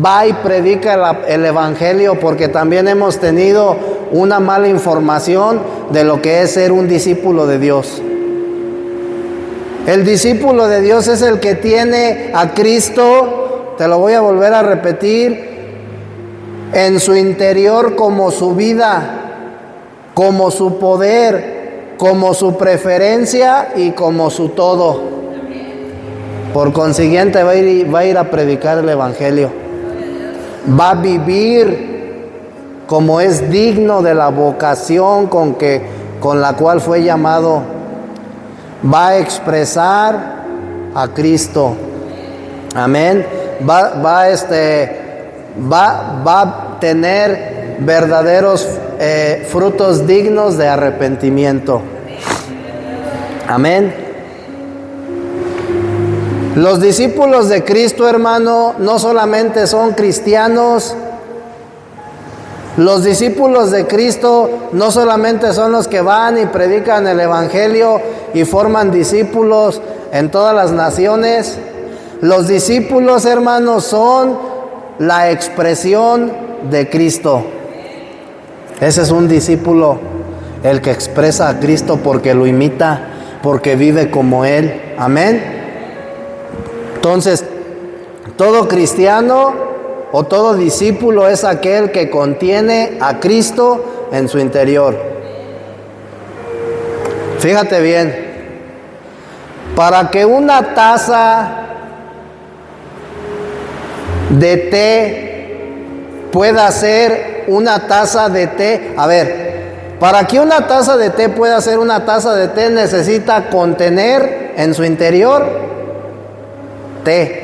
va y predica el evangelio, porque también hemos tenido una mala información de lo que es ser un discípulo de Dios. El discípulo de Dios es el que tiene a Cristo, te lo voy a volver a repetir, en su interior como su vida, como su poder, como su preferencia y como su todo. Por consiguiente va a ir a predicar el evangelio. Va a vivir como es digno de la vocación con la cual fue llamado. Va a expresar a Cristo. Amén. Va a tener verdaderos frutos dignos de arrepentimiento. Amén. Los discípulos de Cristo, hermano, no solamente son cristianos. Los discípulos de Cristo no solamente son los que van y predican el evangelio y forman discípulos en todas las naciones. Los discípulos, hermanos, son la expresión de Cristo. Ese es un discípulo, el que expresa a Cristo porque lo imita, porque vive como Él. Amén. Entonces, todo cristiano o todo discípulo es aquel que contiene a Cristo en su interior. Fíjate bien, para que una taza de té pueda ser una taza de té, a ver, para que una taza de té pueda ser una taza de té necesita contener en su interior té.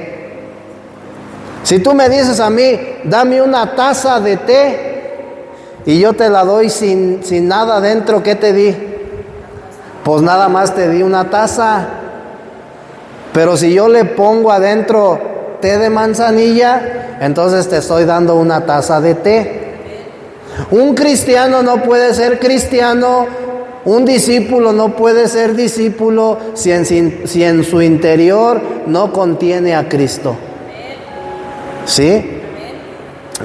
Si tú me dices a mí, dame una taza de té y yo te la doy sin nada dentro, ¿qué te di? Pues nada más te di una taza. Pero si yo le pongo adentro té de manzanilla, entonces te estoy dando una taza de té. Un cristiano no puede ser cristiano, un discípulo no puede ser discípulo si en su interior no contiene a Cristo. ¿Sí?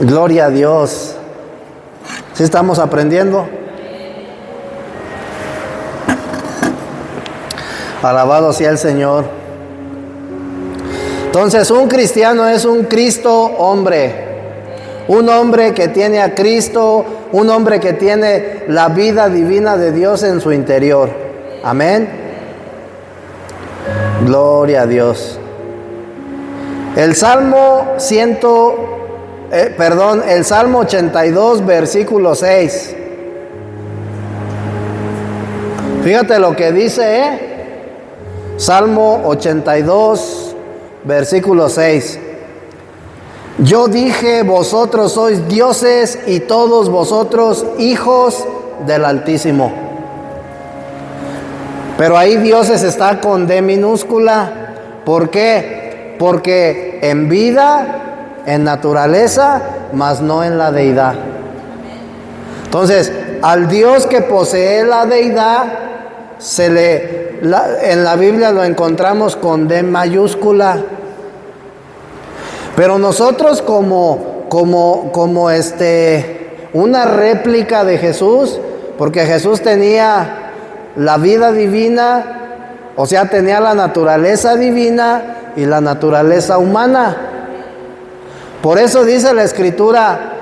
Gloria a Dios. ¿Sí estamos aprendiendo? Alabado sea el Señor. Entonces, un cristiano es un Cristo hombre. Un hombre que tiene a Cristo, un hombre que tiene la vida divina de Dios en su interior. Amén. Gloria a Dios. El Salmo 82, versículo 6. Fíjate lo que dice, Salmo 82, versículo 6. Yo dije, vosotros sois dioses y todos vosotros hijos del Altísimo. Pero ahí dioses está con D minúscula. ¿Por qué? Porque en vida, en naturaleza, mas no en la deidad. Entonces, al Dios que posee la deidad, en la Biblia lo encontramos con D mayúscula. Pero nosotros como una réplica de Jesús, porque Jesús tenía la vida divina, o sea, tenía la naturaleza divina y la naturaleza humana. Por eso dice la Escritura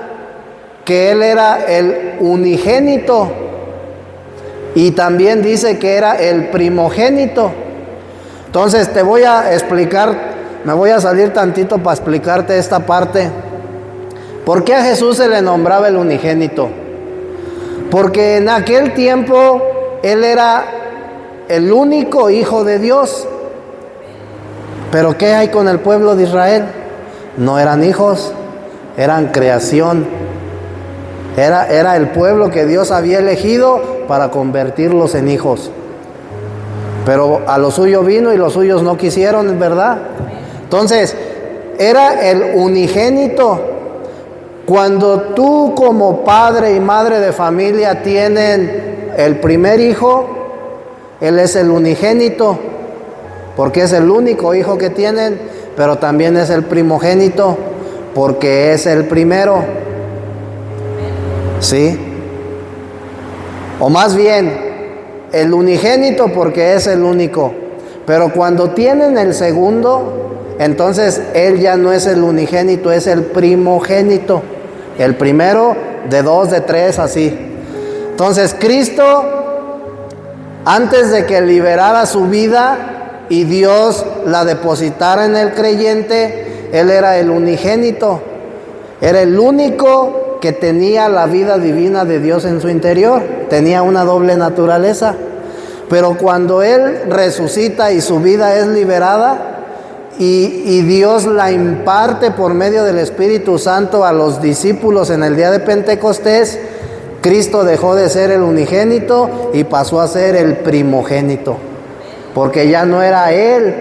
que Él era el unigénito y también dice que era el primogénito. Entonces te voy a explicar. Me voy a salir tantito para explicarte esta parte. ¿Por qué a Jesús se le nombraba el unigénito? Porque en aquel tiempo Él era el único hijo de Dios. Pero ¿qué hay con el pueblo de Israel? No eran hijos, eran creación. Era el pueblo que Dios había elegido para convertirlos en hijos. Pero a lo suyo vino y los suyos no quisieron, ¿verdad? Entonces, era el unigénito. Cuando tú como padre y madre de familia tienen el primer hijo, él es el unigénito, porque es el único hijo que tienen, pero también es el primogénito, porque es el primero. ¿Sí? O más bien, el unigénito porque es el único. Pero cuando tienen el segundo, entonces él ya no es el unigénito, es el primogénito. El primero de 2, de 3, así. Entonces Cristo, antes de que liberara su vida y Dios la depositara en el creyente, Él era el unigénito. Era el único que tenía la vida divina de Dios en su interior. Tenía una doble naturaleza. Pero cuando Él resucita y su vida es liberada, y Dios la imparte por medio del Espíritu Santo a los discípulos en el día de Pentecostés, Cristo dejó de ser el unigénito y pasó a ser el primogénito, porque ya no era Él,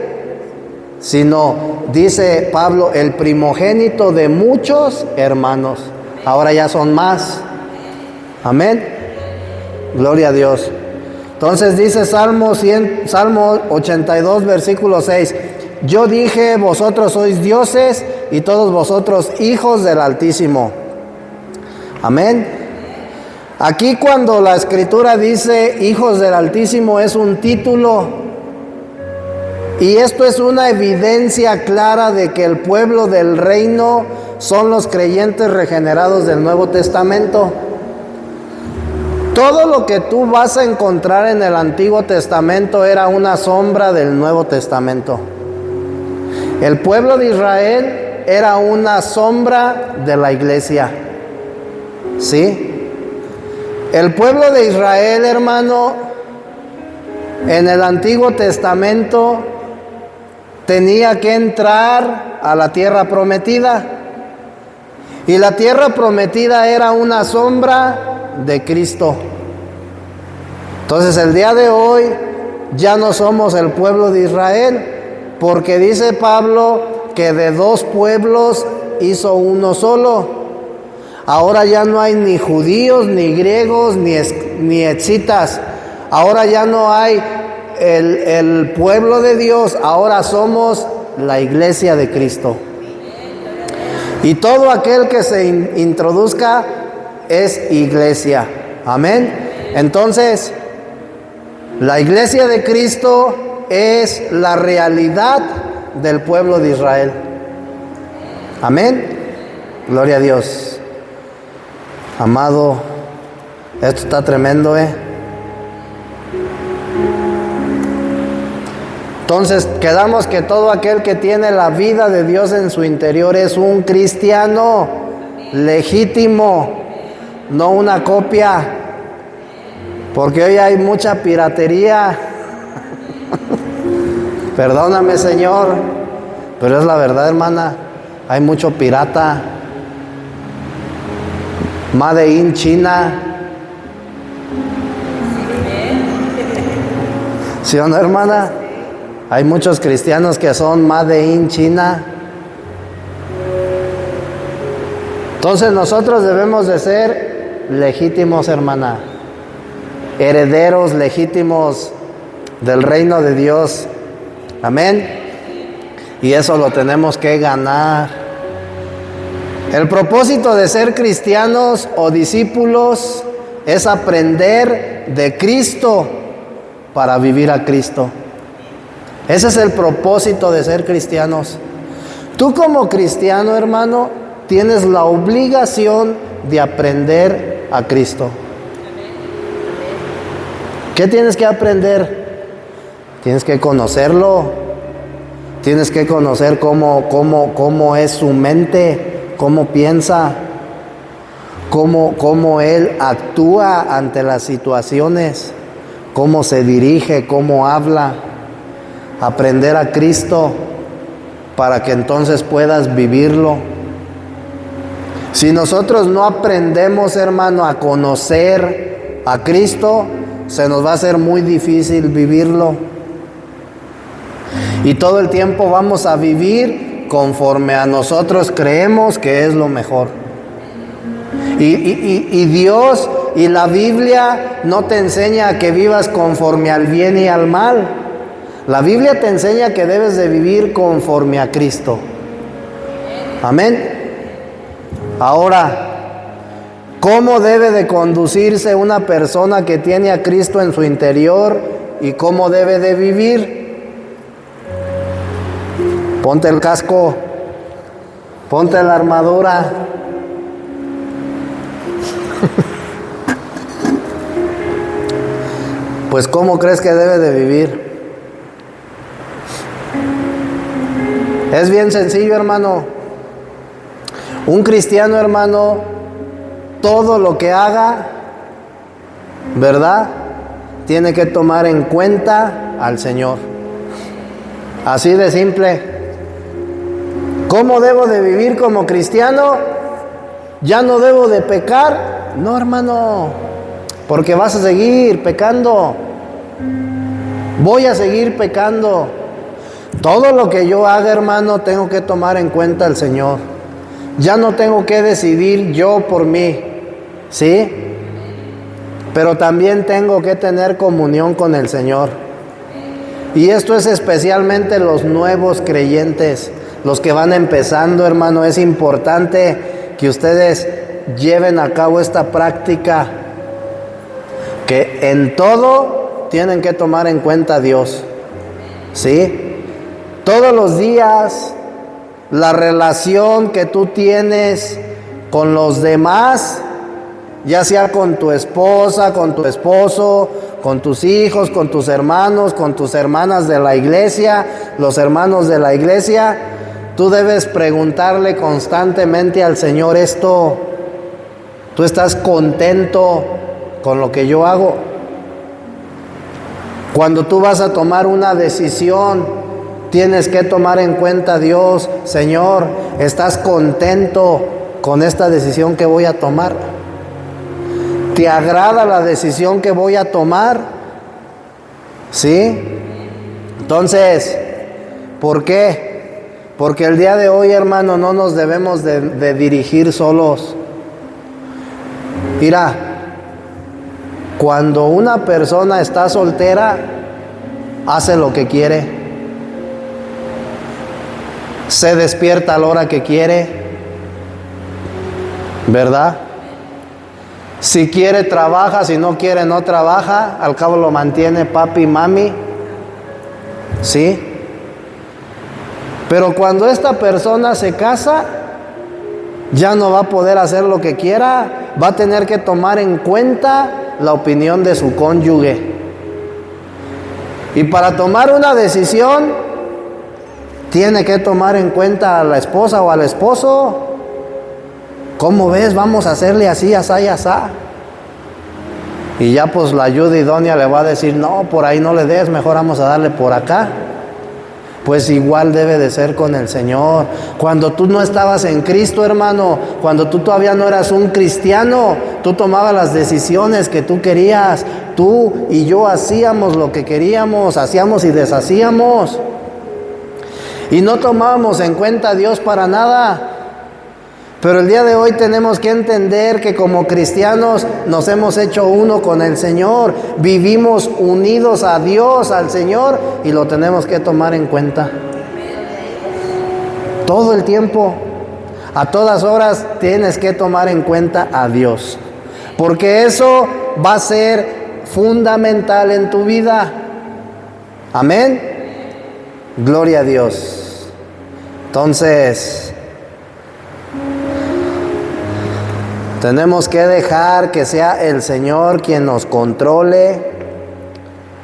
sino, dice Pablo, el primogénito de muchos hermanos. Ahora ya son más. Amén. Gloria a Dios. Entonces dice Salmo 82, versículo 6. Yo dije, vosotros sois dioses y todos vosotros hijos del Altísimo. Amén. Aquí cuando la Escritura dice hijos del Altísimo es un título. Y esto es una evidencia clara de que el pueblo del reino son los creyentes regenerados del Nuevo Testamento. Todo lo que tú vas a encontrar en el Antiguo Testamento era una sombra del Nuevo Testamento. El pueblo de Israel era una sombra de la iglesia. ¿Sí? El pueblo de Israel, hermano, en el Antiguo Testamento tenía que entrar a la tierra prometida. Y la tierra prometida era una sombra de Cristo. Entonces el día de hoy ya no somos el pueblo de Israel, porque dice Pablo que de 2 pueblos hizo uno solo. Ahora ya no hay ni judíos, ni griegos, ni escitas. Ahora ya no hay el pueblo de Dios, ahora somos la iglesia de Cristo. Y todo aquel que se introduzca es iglesia. Amén. Entonces, la iglesia de Cristo es la realidad del pueblo de Israel. Amén. Gloria a Dios. Amado, esto está tremendo, Entonces, quedamos que todo aquel que tiene la vida de Dios en su interior es un cristiano legítimo, no una copia. Porque hoy hay mucha piratería. Perdóname, Señor, pero es la verdad, hermana. Hay mucho pirata. Made in China. ¿Sí o no, hermana? Hay muchos cristianos que son Made in China. Entonces nosotros debemos de ser legítimos, hermana. Herederos legítimos del reino de Dios. Amén. Y eso lo tenemos que ganar. El propósito de ser cristianos o discípulos es aprender de Cristo para vivir a Cristo. Ese es el propósito de ser cristianos. Tú como cristiano, hermano, tienes la obligación de aprender a Cristo. ¿Qué tienes que aprender? Tienes que conocerlo. Tienes que conocer cómo es su mente, cómo piensa, cómo Él actúa ante las situaciones, cómo se dirige, cómo habla. Aprender a Cristo para que entonces puedas vivirlo. Si nosotros no aprendemos, hermano, a conocer a Cristo, se nos va a hacer muy difícil vivirlo. Y todo el tiempo vamos a vivir conforme a nosotros creemos que es lo mejor. Y Dios y la Biblia no te enseña a que vivas conforme al bien y al mal. La Biblia te enseña que debes de vivir conforme a Cristo. Amén. Ahora, ¿cómo debe de conducirse una persona que tiene a Cristo en su interior y cómo debe de vivir? Ponte el casco, ponte la armadura. Pues ¿cómo crees que debe de vivir? Es bien sencillo, hermano. Un cristiano, hermano, todo lo que haga, ¿verdad?, tiene que tomar en cuenta al Señor. Así de simple. ¿Cómo debo de vivir como cristiano? ¿Ya no debo de pecar? No, hermano, porque vas a seguir pecando. Voy a seguir pecando. Todo lo que yo haga, hermano, tengo que tomar en cuenta al Señor. Ya no tengo que decidir yo por mí, ¿sí? Pero también tengo que tener comunión con el Señor. Y esto es especialmente los nuevos creyentes, los que van empezando, hermano. Es importante que ustedes lleven a cabo esta práctica, que en todo tienen que tomar en cuenta a Dios, ¿sí? Todos los días, la relación que tú tienes con los demás, ya sea con tu esposa, con tu esposo, con tus hijos, con tus hermanos, con tus hermanas de la iglesia, los hermanos de la iglesia, tú debes preguntarle constantemente al Señor esto: ¿tú estás contento con lo que yo hago? Cuando tú vas a tomar una decisión, tienes que tomar en cuenta a Dios. Señor, ¿estás contento con esta decisión que voy a tomar? ¿Te agrada la decisión que voy a tomar? ¿Sí? Entonces, ¿por qué? Porque el día de hoy, hermano, no nos debemos de dirigir solos. Mira, cuando una persona está soltera, hace lo que quiere. Se despierta a la hora que quiere, ¿verdad? Si quiere trabaja, si no quiere no trabaja, al cabo lo mantiene papi y mami, ¿sí? Pero cuando esta persona se casa, ya no va a poder hacer lo que quiera, va a tener que tomar en cuenta la opinión de su cónyuge. Y para tomar una decisión, tiene que tomar en cuenta a la esposa o al esposo. ¿Cómo ves? Vamos a hacerle así, asá y asá. Y ya pues la ayuda idónea le va a decir, no, por ahí no le des, mejor vamos a darle por acá. Pues igual debe de ser con el Señor. Cuando tú no estabas en Cristo, hermano, cuando tú todavía no eras un cristiano, tú tomabas las decisiones que tú querías. Tú y yo hacíamos lo que queríamos, hacíamos y deshacíamos. Y no tomábamos en cuenta a Dios para nada. Pero el día de hoy tenemos que entender que como cristianos nos hemos hecho uno con el Señor. Vivimos unidos a Dios, al Señor, y lo tenemos que tomar en cuenta. Todo el tiempo, a todas horas, tienes que tomar en cuenta a Dios. Porque eso va a ser fundamental en tu vida. Amén. Gloria a Dios. Entonces, tenemos que dejar que sea el Señor quien nos controle.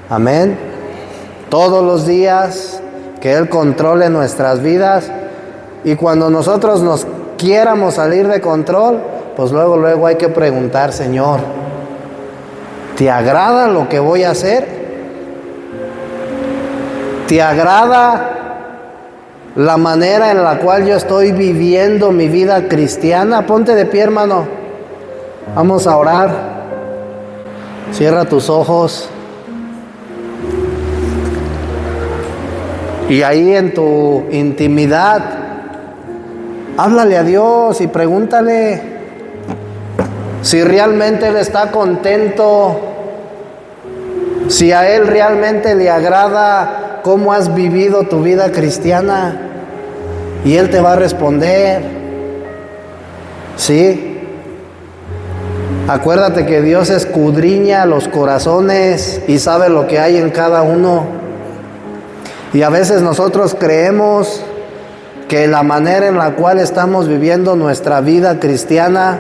Amén. Todos los días, que Él controle nuestras vidas. Y cuando nosotros nos quiéramos salir de control, pues luego hay que preguntar, Señor, ¿te agrada lo que voy a hacer? ¿Te agrada la manera en la cual yo estoy viviendo mi vida cristiana? Ponte de pie, hermano. Vamos a orar. Cierra tus ojos. Y ahí en tu intimidad, háblale a Dios y pregúntale si realmente Él está contento, si a Él realmente le agrada cómo has vivido tu vida cristiana. Y Él te va a responder. ¿Sí? Acuérdate que Dios escudriña los corazones y sabe lo que hay en cada uno. Y a veces nosotros creemos que la manera en la cual estamos viviendo nuestra vida cristiana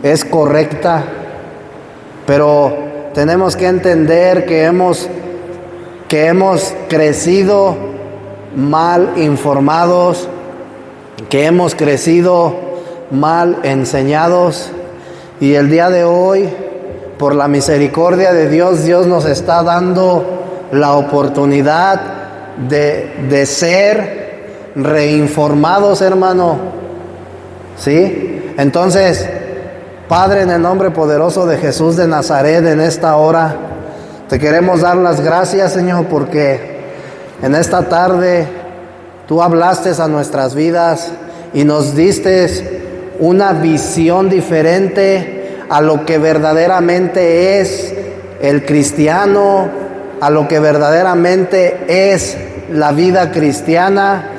es correcta. Pero tenemos que entender que hemos crecido mal informados, que hemos crecido mal enseñados. Y el día de hoy, por la misericordia de Dios, Dios nos está dando la oportunidad de ser reinformados, hermano. ¿Sí? Entonces, Padre, en el nombre poderoso de Jesús de Nazaret, en esta hora, te queremos dar las gracias, Señor, porque en esta tarde tú hablaste a nuestras vidas y nos diste una visión diferente a lo que verdaderamente es el cristiano, a lo que verdaderamente es la vida cristiana.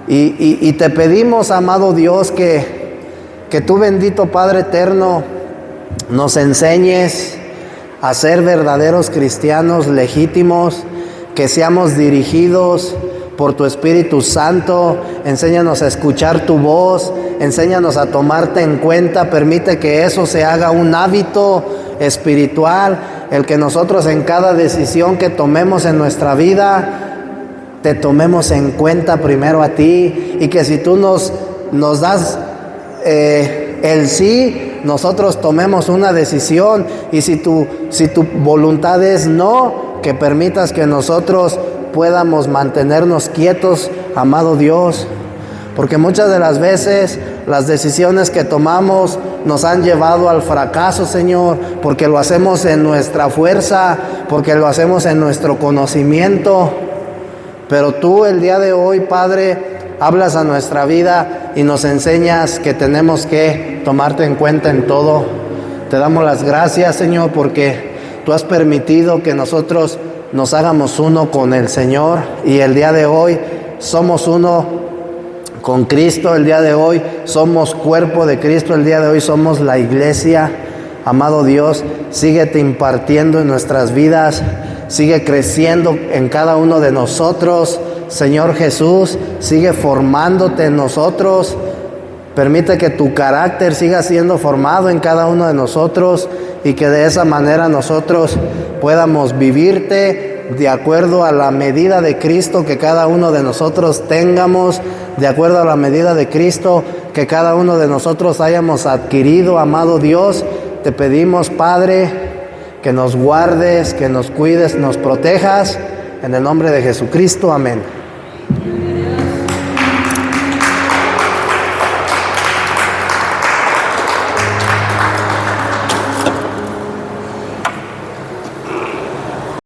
Y te pedimos, amado Dios, que tú, bendito Padre eterno, nos enseñes a ser verdaderos cristianos legítimos, que seamos dirigidos por tu Espíritu Santo. Enséñanos a escuchar tu voz, enséñanos a tomarte en cuenta, permite que eso se haga un hábito espiritual, el que nosotros en cada decisión que tomemos en nuestra vida, te tomemos en cuenta primero a ti, y que si tú nos das el sí, nosotros tomemos una decisión, y si tu voluntad es no, que permitas que nosotros podamos mantenernos quietos, amado Dios, porque muchas de las veces las decisiones que tomamos nos han llevado al fracaso, Señor, porque lo hacemos en nuestra fuerza, porque lo hacemos en nuestro conocimiento. Pero tú el día de hoy, Padre, hablas a nuestra vida y nos enseñas que tenemos que tomarte en cuenta en todo. Te damos las gracias, Señor, porque tú has permitido que nosotros nos hagamos uno con el Señor, y el día de hoy somos uno con Cristo el día de hoy, somos cuerpo de Cristo el día de hoy, somos la iglesia. Amado Dios, síguete impartiendo en nuestras vidas, sigue creciendo en cada uno de nosotros. Señor Jesús, sigue formándote en nosotros. Permite que tu carácter siga siendo formado en cada uno de nosotros y que de esa manera nosotros podamos vivirte de acuerdo a la medida de Cristo que cada uno de nosotros tengamos, de acuerdo a la medida de Cristo que cada uno de nosotros hayamos adquirido. Amado Dios, te pedimos, Padre, que nos guardes, que nos cuides, nos protejas. En el nombre de Jesucristo, amén.